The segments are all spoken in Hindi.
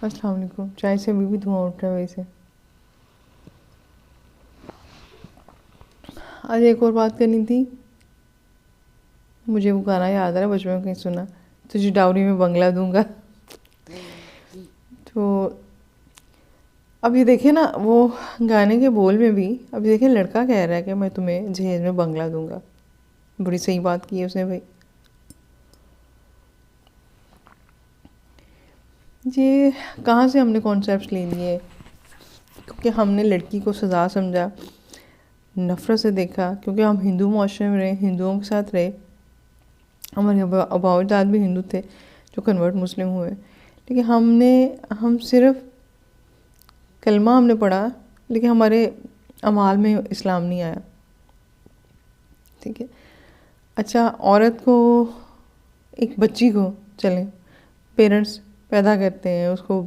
अस्सलाम वालेकुम। चाय से अभी भी धुआं उठ रहा है वैसे। आज एक और बात करनी थी। मुझे वो गाना याद आ रहा है, बचपन में कहीं सुना, तुझे डाउरी में बंगला दूंगा। तो अब ये देखिए ना, वो गाने के बोल में भी अब ये देखिए, लड़का कह रहा है कि मैं तुम्हें जहेज में बंगला दूंगा। बड़ी सही बात की है उसने भाई। ये कहाँ से हमने कॉन्सेप्ट ले लिए? क्योंकि हमने लड़की को सजा समझा, नफ़रत से देखा, क्योंकि हम हिंदू माशरे में रहे, हिंदुओं के साथ रहे। हमारे अबावजाद भी हिंदू थे जो कन्वर्ट मुस्लिम हुए। लेकिन हम सिर्फ कलमा हमने पढ़ा, लेकिन हमारे अमाल में इस्लाम नहीं आया। ठीक है। अच्छा, औरत को, एक बच्ची को, चलें, पेरेंट्स पैदा करते हैं, उसको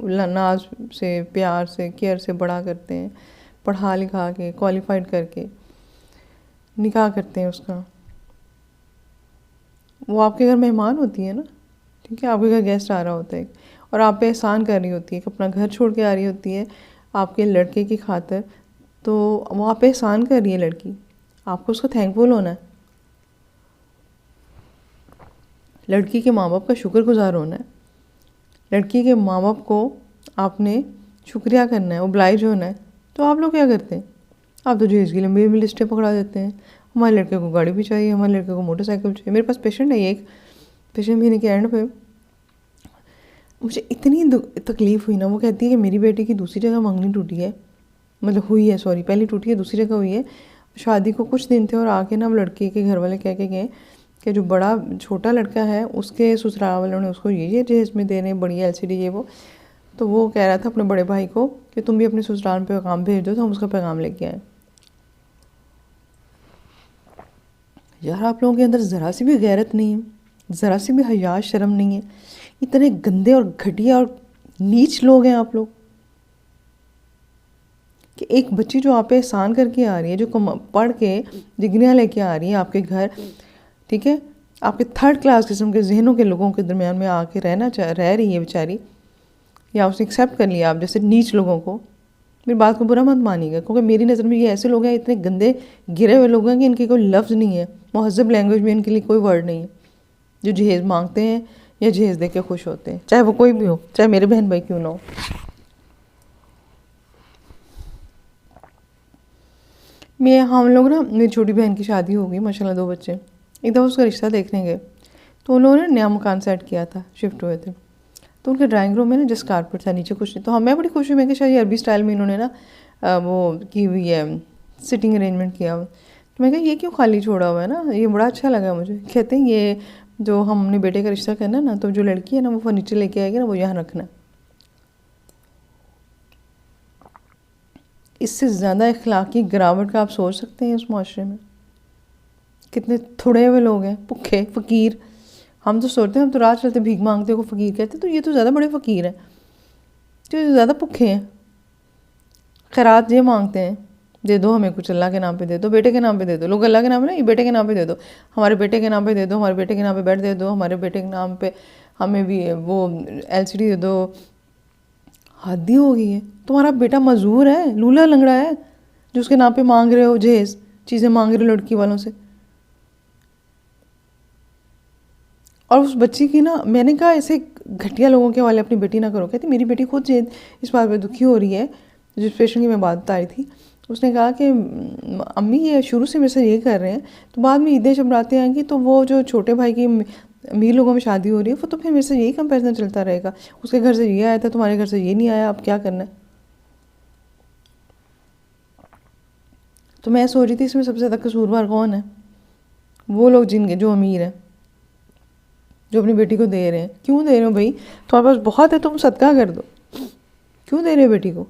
नाज से, प्यार से, केयर से बड़ा करते हैं, पढ़ा लिखा के क्वालिफाइड करके निकाह करते हैं उसका। वो आपके घर मेहमान होती है ना, ठीक है, आपके घर गेस्ट आ रहा होता है और आप पे एहसान कर रही होती है कि अपना घर छोड़ के आ रही होती है आपके लड़के की खातिर। तो वो आप पे एहसान कर रही है लड़की, आपको उसका थैंकफुल होना है। लड़की के माँ बाप का शुक्रगुजार होना है। लड़की के माँ बाप को आपने शुक्रिया करना है, ओब्लाइज होना है। तो आप लोग क्या करते हैं? आप तो जहेज की लंबी लंबी लिस्टें पकड़ा देते हैं। हमारे लड़के को गाड़ी भी चाहिए, हमारे लड़के को मोटरसाइकिल चाहिए। मेरे पास पेशेंट है एक, पिछले महीने के एंड पे मुझे इतनी तकलीफ़ हुई ना। वो कहती है कि मेरी बेटी की दूसरी जगह मंगनी टूटी है, मतलब हुई है, सॉरी, पहली टूटी है, दूसरी जगह हुई है। शादी को कुछ दिन थे और आके ना अब लड़के के घर वाले कह के गए कि जो बड़ा छोटा लड़का है उसके ससुराल वालों ने उसको ये जहेज में दे रहे हैं, बड़ी एलसीडी ये वो। तो वो कह रहा था अपने बड़े भाई को कि तुम भी अपने ससुराल में पैगाम भेज दो, तो हम उसका पैगाम लेके आए। यार, आप लोगों के अंदर ज़रा सी भी गैरत नहीं है, ज़रा सी भी हया शर्म नहीं है। इतने गंदे और घटिया और नीच लोग हैं आप लोग कि एक बच्ची जो आप पे एहसान करके आ रही है, जो पढ़ के डिग्रियाँ लेके आ रही है आपके घर, ठीक है, आपके थर्ड क्लास किस्म के जहनों के लोगों के दरमियान में आके रह रही है बेचारी, या उसने एक्सेप्ट कर लिया आप जैसे नीच लोगों को। मेरी बात को बुरा मत मानिएगा, क्योंकि मेरी नज़र में ये ऐसे लोग हैं, इतने गंदे गिरे हुए लोग हैं कि इनकी कोई लफ्ज़ नहीं है, महज़ब लैंग्वेज में इनके लिए कोई वर्ड नहीं है, जो जहेज़ मांगते हैं या जहेज़ दे के खुश होते हैं, चाहे वो कोई भी हो, चाहे मेरे बहन भाई क्यों ना हो। हम लोग ना, मेरी छोटी बहन की शादी हो गई, माशाल्लाह 2 बच्चे। एक दफ़ा उसका रिश्ता देखने गए, तो उन लोगों ने नया मकान सेट किया था, शिफ्ट हुए थे। तो उनके ड्राइंग रूम में ना जस्ट कारपेट था, नीचे कुछ नहीं। तो मैं बड़ी खुश हुई, मैं कि शायद अरबी स्टाइल में इन्होंने ना वो की हुई है, सिटिंग अरेंजमेंट किया हुआ। तो मैं कहा ये क्यों खाली छोड़ा हुआ है ना, ये बड़ा अच्छा लगा मुझे। कहते हैं ये जो हमने बेटे का रिश्ता करना है ना, तो जो लड़की है ना वो फर्नीचर लेके आएगी ना, वो यहाँ रखना है। इससे ज़्यादा इखलाकी गिरावट का आप सोच सकते हैं उस माशरे में? कितने थोड़े हुए लोग हैं, भुखे फ़कीर। हम तो सोचते हैं, हम तो रात चलते भीख मांगते को फ़कीर कहते, तो ये तो ज़्यादा बड़े फ़कीर हैं, जो ज़्यादा भुखे हैं। खैरात ये मांगते हैं, दे दो हमें कुछ, अल्लाह के नाम पे दे दो, बेटे के नाम पे दे दो। लोग अल्लाह के नाम पे नहीं, बेटे के नाम पे दे दो, हमारे बेटे के नाम पे दे दो, हमारे बेटे के नाम पे बेड दे दो, हमारे बेटे के नाम पे हमें भी वो एलसीडी दे दो। हद ही हो गई है। तुम्हारा बेटा मजदूर है, लूला लंगड़ा है, जो उसके नाम पे मांग रहे हो जहेज, चीज़ें मांग रहे हो लड़की वालों से। और उस बच्ची की ना, मैंने कहा ऐसे घटिया लोगों के वाले अपनी बेटी ना करो। कहती मेरी बेटी खुद इस बात पे दुखी हो रही है। जिस पेशेंट की मैं बात बता रही थी, उसने कहा कि अम्मी ये शुरू से मेरे से ये कर रहे हैं, तो बाद में ईदें जब रातें आएंगी तो वो जो छोटे भाई की अमीर लोगों में शादी हो रही है, वो तो फिर मेरे से यही कंपेरिजन चलता रहेगा, उसके घर से ये आया था, तुम्हारे घर से ये नहीं आया, अब क्या करना है। तो मैं सोच रही थी इसमें सबसे ज़्यादा कसूरवार कौन है? वो लोग जिनके जो अमीर हैं, जो अपनी बेटी को दे रहे हैं। क्यों दे रहे हो भाई? तुम्हारे पास बहुत है, तुम सदका कर दो, क्यों दे रहे हो बेटी को?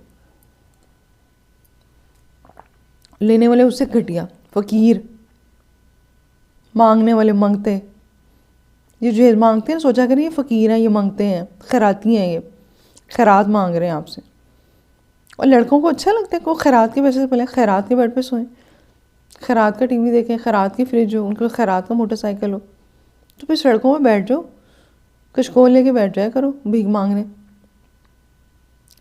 लेने वाले उससे घटिया, फ़कीर, मांगने वाले मंगते। ये जो मांगते हैं, सोचा करें ये फ़कीर हैं, ये मंगते हैं, खैराती हैं, ये खैरात मांग रहे हैं आपसे। और लड़कों को अच्छा लगता है कि वो खैरात के पैसे से पहले खैरात के बेड पे सोएं, खैरात का टीवी देखें, खैरात की फ्रिज हो, उनको खैरात का मोटरसाइकिल हो। तो फिर सड़कों में बैठ जाओ, कशकोल लेके बैठ जाया करो भीख मांगने।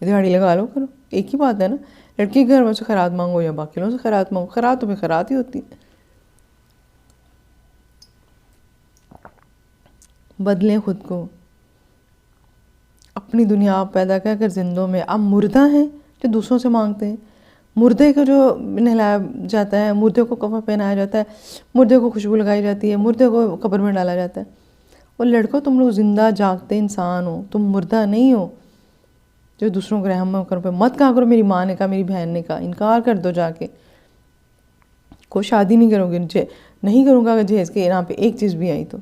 दिहाड़ी लगा लो करो, एक ही बात है ना। लड़की के घर में से खैरात मांगो या बाकी लोगों से खैरात मांगो, खैरात तो फिर खैरात ही होती है। बदलें खुद को, अपनी दुनिया आप पैदा कर जिंदों में। आप मुर्दा हैं जो दूसरों से मांगते हैं। मुर्दे को जो नहलाया जाता है, मुर्दे को कफन पहनाया जाता है, मुर्दे को खुशबू लगाई जाती है, मुर्दे को कब्र में डाला जाता है। और लड़कों, तुम लोग जिंदा जागते इंसान हो, तुम मुर्दा नहीं हो जो दूसरों को रहम करो पे। मत कहा करो मेरी माँ ने कहा, मेरी बहन ने कहा, इनकार कर दो जाके। कोई शादी नहीं करोगे, नहीं करूँगा अगर जहेज़ के यहाँ पे एक चीज़ भी आई तो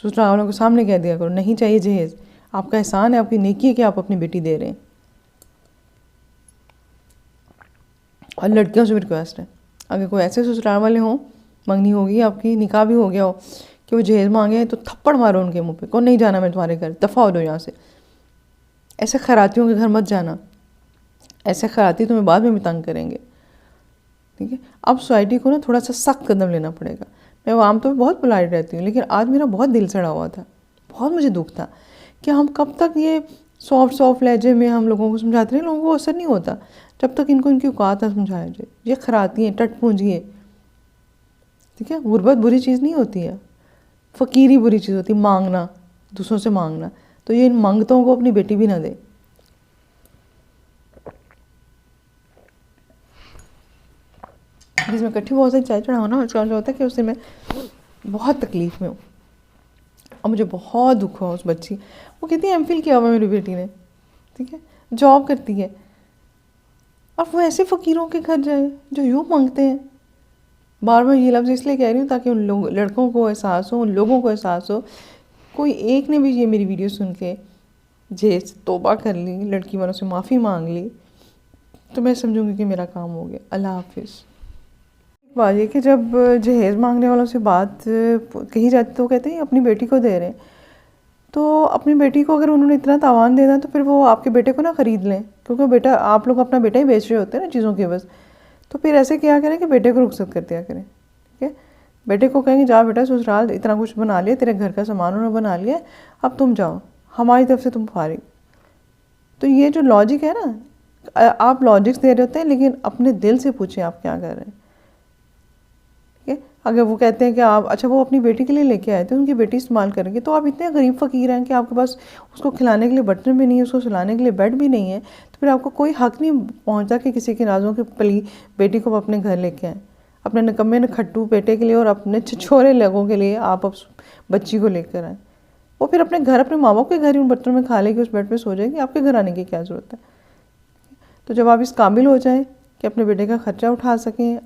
ससुराल वालों के सामने कह दिया करो नहीं चाहिए जहेज़। आपका एहसान है, आपकी नेकी है कि आप अपनी बेटी दे रहे हैं। और लड़कियों से भी रिक्वेस्ट है, अगर कोई ऐसे ससुराल वाले हों, मंगनी होगी आपकी, निकाह भी हो गया हो, कि वो जहेज़ मांगे हैं, तो थप्पड़ मारो उनके मुंह पे, को नहीं जाना मैं तुम्हारे घर, दफ़ा हो जाओ यहाँ से। ऐसे खरातियों के घर मत जाना, ऐसे खराती तुम्हें बाद में भी तंग करेंगे। ठीक है, अब सोसाइटी को ना थोड़ा सा सख्त कदम लेना पड़ेगा। मैं वो आमतौर पर बहुत पोलाइट रहती हूँ, लेकिन आज मेरा बहुत दिल सड़ा हुआ था, बहुत मुझे दुख था कि हम कब तक ये सॉफ्ट लहजे में हम लोगों को समझाते रहे, लोगों को असर नहीं होता जब तक इनको इनकी औकात ना समझाया जाए। ये खराती हैं, टटपूंजी है। ठीक है, गुर्बत बुरी चीज़ नहीं होती है, फ़कीरी बुरी चीज़ होती है, मांगना, दूसरों से मांगना। तो ये इन मंगतों को अपनी बेटी भी ना दे। जिसमें इकट्ठी बहुत सारी चाय चढ़ाओ ना, उसका होता है कि उससे मैं बहुत तकलीफ़ में हूँ और मुझे बहुत दुख हुआ उस बच्ची। वो कहती है एमफिल किया हुआ मेरी बेटी ने, ठीक है, जॉब करती है, और वो ऐसे फ़कीरों के घर जाए जो यूँ मांगते हैं। बार बार ये लफ्ज़ इसलिए कह रही हूँ ताकि उन लड़कों को एहसास हो, उन लोगों को एहसास हो। कोई एक ने भी ये मेरी वीडियो सुन के जहेज़ तौबा कर ली, लड़की वालों से माफ़ी मांग ली, तो मैं समझूंगी कि मेरा काम हो गया। अल्लाह हाफिज़। बात ये कि जब जहेज़ मांगने वालों से बात कही जाती तो कहते हैं अपनी बेटी को दे रहे हैं, तो अपनी बेटी को अगर उन्होंने इतना तावान देना तो फिर वो आपके बेटे को ना ख़रीद लें, क्योंकि बेटा, आप लोग अपना बेटा ही बेच रहे होते हैं ना चीज़ों की बस। तो फिर ऐसे क्या करें कि बेटे को रुखसत कर दिया करें। ठीक है, बेटे को कहेंगे जा बेटा ससुराल इतना कुछ बना लिया, तेरे घर का सामान उन्होंने बना लिया, अब तुम जाओ, हमारी तरफ से तुम फारिग। तो ये जो लॉजिक है ना, आप लॉजिक्स दे रहे होते हैं, लेकिन अपने दिल से पूछें आप क्या कर रहे हैं। ठीक है, अगर वो कहते हैं कि आप, अच्छा वो अपनी बेटी के लिए लेके आए थे, उनकी बेटी इस्तेमाल करेंगे, तो आप इतने गरीब फ़कीर हैं कि आपके पास उसको खिलाने के लिए बर्तन भी नहीं है, उसको सुलाने के लिए बेड भी नहीं है, तो फिर आपको कोई हक़ नहीं पहुंचता कि किसी की नाज़ों की पली बेटी को अपने घर लेके आएँ। अपने नकम्मे नखट्टू बेटे के लिए और अपने छिछोरे लोगों के लिए आप बच्ची को लेकर आएँ। वो फिर अपने घर, अपने माँ बाप के घर ही उन बर्तनों में खा लेगी, उस बेड पे सो जाएगी, आपके घर आने की क्या ज़रूरत है। तो जब आप इस काबिल हो जाएं कि अपने बेटे का ख़र्चा उठा सकें,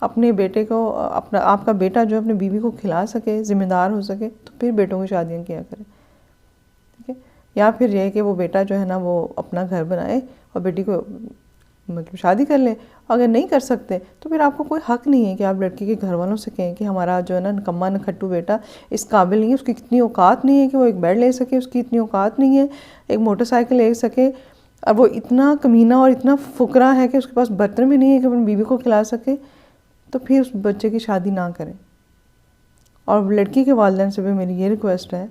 अपने बेटे को, अपना आपका बेटा जो अपनी बीवी को खिला सके, ज़िम्मेदार हो सके, तो फिर बेटों की शादियाँ किया करें। ठीक है, या फिर यह है कि वो बेटा जो है ना वो अपना घर बनाए और बेटी को मतलब शादी कर ले। अगर नहीं कर सकते तो फिर आपको कोई हक़ नहीं है कि आप लड़की के घर वालों से कहें कि हमारा जो है ना नकम्मा नखट्टू बेटा इस काबिल नहीं है, उसकी इतनी औकात नहीं है कि वो एक बेड ले सके, उसकी इतनी औकात नहीं है एक मोटरसाइकिल ले सके, और वो इतना कमीना और इतना फुकरा है कि उसके पास बर्तन भी नहीं है कि अपनी बीवी को खिला सके, तो फिर उस बच्चे की शादी ना करें। और लड़की के वालिदैन से भी मेरी ये रिक्वेस्ट है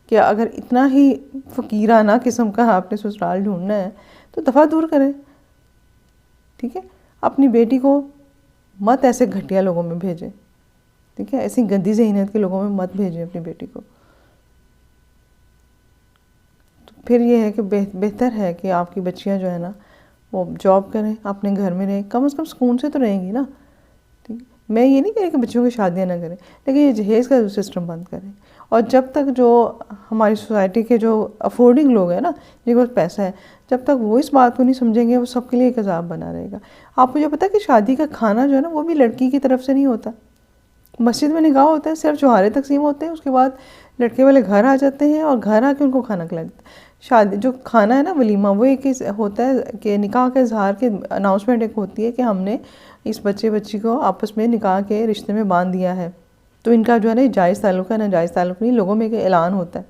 कि अगर इतना ही फ़कीराना किस्म का आपने ससुराल ढूंढना है तो दफ़ा दूर करें। ठीक है, अपनी बेटी को मत ऐसे घटिया लोगों में भेजें। ठीक है, ऐसी गंदी ज़हनियत के लोगों में मत भेजें अपनी बेटी को। तो फिर ये है कि बेहतर है कि आपकी बच्चियां जो है ना वो जॉब करें, अपने घर में रहें, कम से कम सुकून से तो रहेंगी ना। ठीक है, मैं ये नहीं कह रही कि बच्चियों की शादियाँ ना करें, लेकिन ये जहेज़ का सिस्टम बंद करें। और जब तक जो हमारी सोसाइटी के जो अफोर्डिंग लोग हैं ना, जिनके पास पैसा है, जब तक वो इस बात को नहीं समझेंगे, वो सबके लिए एक अजाब बना रहेगा। आपको जो पता है कि शादी का खाना जो है ना वो भी लड़की की तरफ से नहीं होता। मस्जिद में निकाह होता है, सिर्फ चौहारे तकसीम होते हैं, उसके बाद लड़के वाले घर आ जाते हैं और घर आके उनको खाना खिलाते हैं। शादी जो खाना है ना वलीमा, वो एक होता है कि निकाह के इजहार के अनाउंसमेंट एक होती है कि हमने इस बच्ची को आपस में निकाह के रिश्ते में बांध दिया है, तो इनका जो है ना जायज़ ताल्लुक़ है, ना जायज़ ताल्लुक़ नहीं, लोगों में एक ऐलान होता है,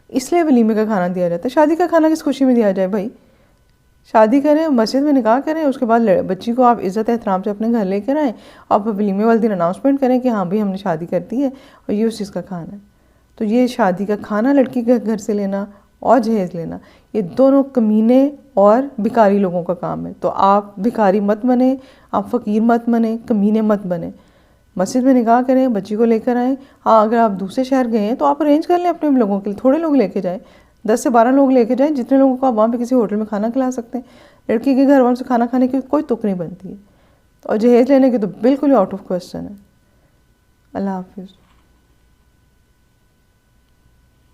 इसलिए वलीमे का खाना दिया जाता है। शादी का खाना किस खुशी में दिया जाए भाई? शादी करें, मस्जिद में निकाह करें, उसके बाद बच्ची को आप इज़्ज़त एहतराम से अपने घर लेकर आएँ, आप वलीमे वाले दिन अनाउंसमेंट करें कि हाँ भाई हमने शादी कर दी है और ये उस चीज़ का खाना है। तो ये शादी का खाना लड़की के घर से लेना और जहेज़ लेना, ये दोनों कमीने और भिखारी लोगों का काम है। तो आप भिखारी मत बने, आप फ़कीर मत बने, कमीने मत बने। मस्जिद में निकाह करें, बच्ची को लेकर आएँ। हाँ, अगर आप दूसरे शहर गए हैं तो आप अरेंज कर लें अपने लोगों के लिए, थोड़े लोग लेके जाएँ, 10 से 12 लोग लेके जाएँ, जितने लोगों को आप वहाँ पे किसी होटल में खाना खिला सकते हैं। लड़की के घर वालों से खाना खाने की कोई तुक नहीं बनती है, और जहेज़ लेने की तो बिल्कुल ही आउट ऑफ क्वेश्चन है। अल्लाह हाफिज़।